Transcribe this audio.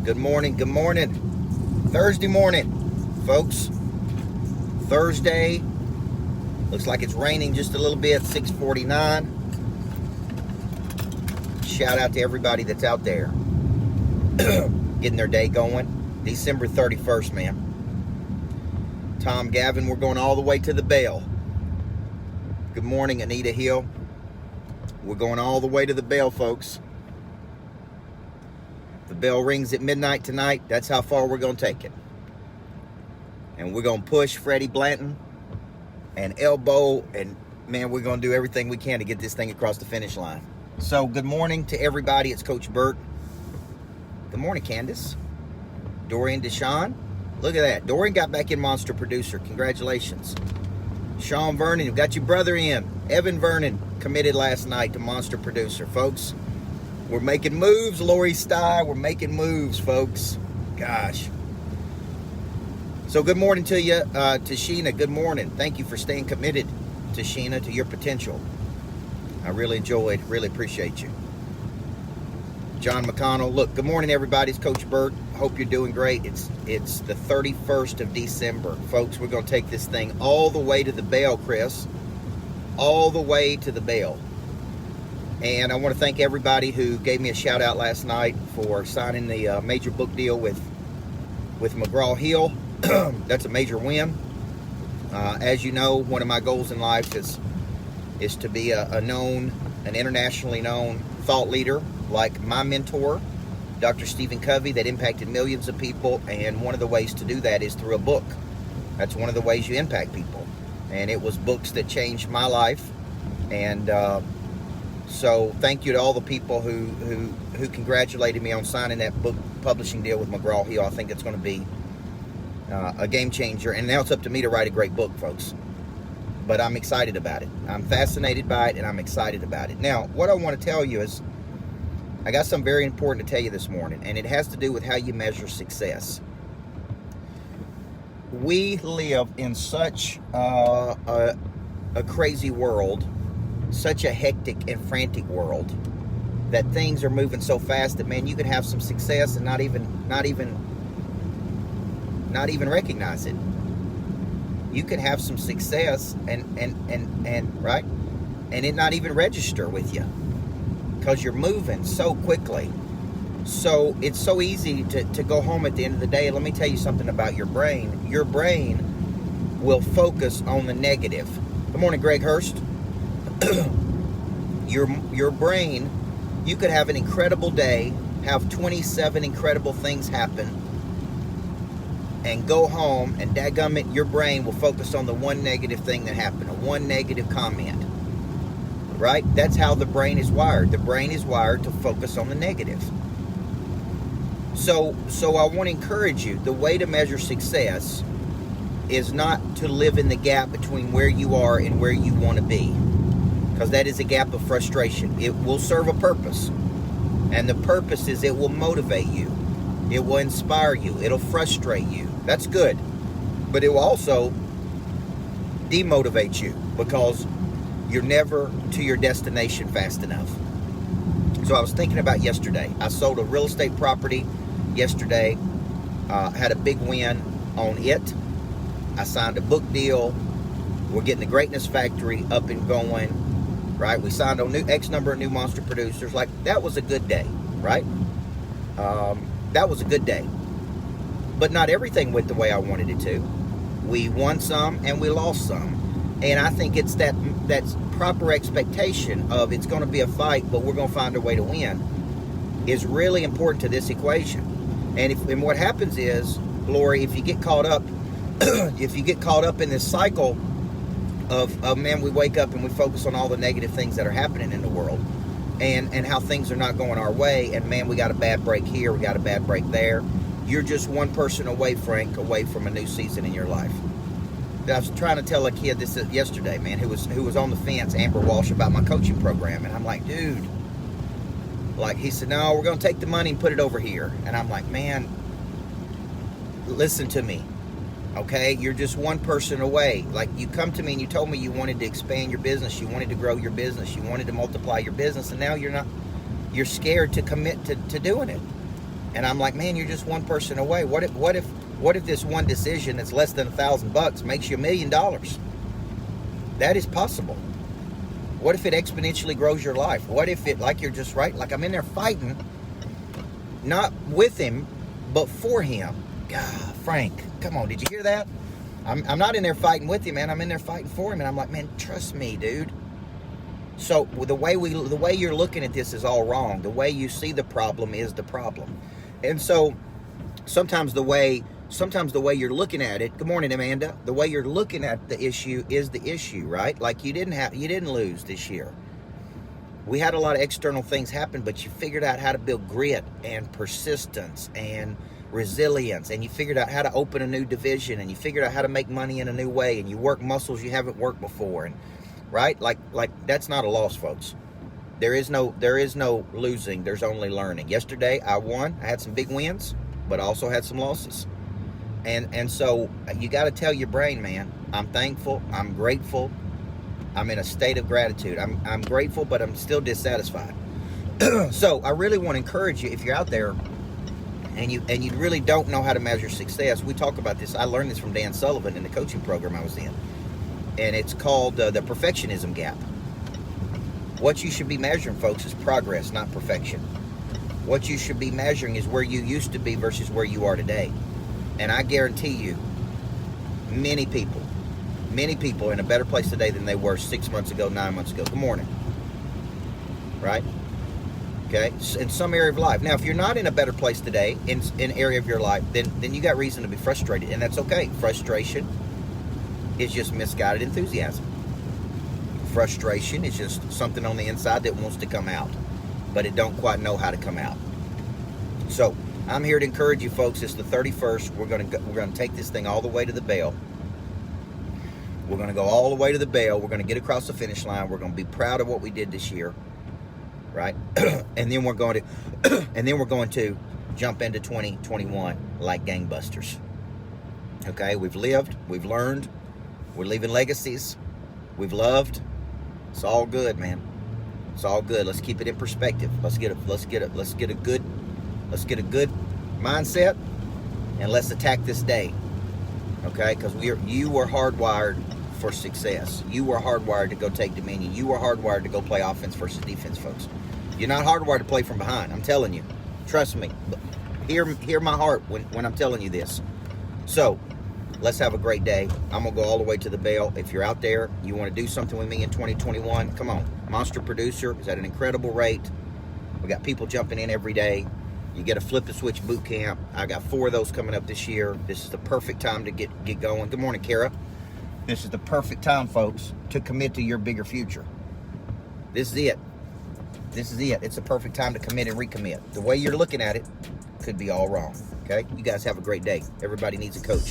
Good morning. Thursday morning, folks. Thursday. Looks like it's raining just a little bit, 6:49. Shout out to everybody that's out there getting their day going. December 31st, man. Tom Gavin, we're going all the way to the bell. Good morning, Anita Hill. We're going all the way to the bell, folks. The bell rings at midnight tonight. That's how far we're going to take it. And we're going to push Freddie Blanton and elbow, and man, we're going to do everything we can to get this thing across the finish line. So good morning to everybody. It's Coach Burt. Good morning, Candace. Dorian Deshawn. Look at that. Dorian got back in Monster Producer. Congratulations. Sean Vernon, you got your brother in. Evan Vernon committed last night to Monster Producer. Folks, we're making moves. Lori Stye, we're making moves, folks. Gosh. So good morning to you, to Sheena. Good morning. Thank you for staying committed to Sheena, to your potential. I really appreciate you. John McConnell. Look, good morning, everybody. It's Coach Burt. Hope you're doing great. It's the 31st of December. Folks, we're going to take this thing all the way to the bell, Chris. All the way to the bell. And I want to thank everybody who gave me a shout out last night for signing the major book deal with McGraw-Hill. That's a major win. As you know, one of my goals in life is to be an internationally known thought leader like my mentor, Dr. Stephen Covey, that impacted millions of people. And one of the ways to do that is through a book. That's one of the ways you impact people. And it was books that changed my life. And so thank you to all the people who congratulated me on signing that book publishing deal with McGraw-Hill. I think it's going to be a game changer. And now it's up to me to write a great book, folks. But I'm excited about it. I'm fascinated by it, and I'm excited about it. Now, what I want to tell you is I got something very important to tell you this morning, and it has to do with how you measure success. We live in such a crazy world, such a hectic and frantic world, that things are moving so fast that, man, you can have some success and not even recognize it. You can have some success and right, and it not even register with you because you're moving so quickly. So it's so easy to go home at the end of the day. Let me tell you something about your brain. Your brain will focus on the negative. Good morning, Greg Hurst. Your brain, you could have an incredible day, have 27 incredible things happen, and go home, and dadgummit, your brain will focus on the one negative thing that happened, or one negative comment. Right? That's how the brain is wired. The brain is wired to focus on the negative. So I want to encourage you, the way to measure success is not to live in the gap between where you are and where you want to be. Because that is a gap of frustration. It will serve a purpose. And the purpose is it will motivate you. It will inspire you. It'll frustrate you. That's good. But it will also demotivate you because you're never to your destination fast enough. So I was thinking about yesterday. I sold a real estate property yesterday. Had a big win on it. I signed a book deal. We're getting the Greatness Factory up and going. Right? We signed on X number of new Monster Producers. Like, that was a good day. Right? That was a good day. But not everything went the way I wanted it to. We won some and we lost some. And I think it's that's proper expectation of it's going to be a fight, but we're going to find a way to win is really important to this equation. And what happens is, Lori, if you get caught up in this cycle of man, we wake up and we focus on all the negative things that are happening in the world and how things are not going our way, and man, we got a bad break here, we got a bad break there. You're just one person away, Frank, away from a new season in your life. I was trying to tell a kid this yesterday, man, who was on the fence, Amber Walsh, about my coaching program. And I'm like, dude, like, he said, no, we're going to take the money and put it over here. And I'm like, man, listen to me, okay? You're just one person away. Like, you come to me and you told me you wanted to expand your business, you wanted to grow your business, you wanted to multiply your business, and now you're scared to commit to doing it. And I'm like, man, you're just one person away. What if this one decision that's less than $1,000 makes you $1 million? That is possible. What if it exponentially grows your life? What if it, like you're just right, like I'm in there fighting, not with him, but for him. God, Frank, come on, did you hear that? I'm not in there fighting with him, man. I'm in there fighting for him, and I'm like, man, trust me, dude. So the way you're looking at this is all wrong. The way you see the problem is the problem. And so sometimes the way you're looking at it, good morning, Amanda, the way you're looking at the issue is the issue, right? Like you didn't lose this year. We had a lot of external things happen, but you figured out how to build grit and persistence and resilience, and you figured out how to open a new division, and you figured out how to make money in a new way, and you work muscles you haven't worked before, and right? Like that's not a loss, folks. There is no losing. There's only learning. Yesterday, I won. I had some big wins, but I also had some losses. And so you got to tell your brain, man, I'm thankful. I'm grateful. I'm in a state of gratitude. I'm grateful, but I'm still dissatisfied. So I really want to encourage you, if you're out there and you really don't know how to measure success. We talk about this. I learned this from Dan Sullivan in the coaching program I was in. And it's called the perfectionism gap. What you should be measuring, folks, is progress, not perfection. What you should be measuring is where you used to be versus where you are today. And I guarantee you, many people are in a better place today than they were 6 months ago, 9 months ago. Good morning. Right? Okay? In some area of life. Now, if you're not in a better place today, in an area of your life, then you got reason to be frustrated. And that's okay. Frustration is just misguided enthusiasm. Frustration is just something on the inside that wants to come out, but it don't quite know how to come out. So I'm here to encourage you, folks. It's the 31st. We're gonna take this thing all the way to the bell. We're gonna go all the way to the bell. We're gonna get across the finish line. We're gonna be proud of what we did this year, right? and then we're going to jump into 2021 like gangbusters. Okay, we've lived, we've learned, we're leaving legacies, we've loved. It's all good, man. It's all good. Let's keep it in perspective. Let's get a good mindset, and let's attack this day. Okay? Because you were hardwired for success. You were hardwired to go take dominion. You were hardwired to go play offense versus defense, folks. You're not hardwired to play from behind. I'm telling you. Trust me. Hear my heart when I'm telling you this. So, let's have a great day. I'm going to go all the way to the bell. If you're out there, you want to do something with me in 2021, come on. Monster Producer is at an incredible rate. We got people jumping in every day. You get a flip the switch boot camp. I got 4 of those coming up this year. This is the perfect time to get going. Good morning, Kara. This is the perfect time, folks, to commit to your bigger future. This is it. It's a perfect time to commit and recommit. The way you're looking at it could be all wrong. Okay? You guys have a great day. Everybody needs a coach.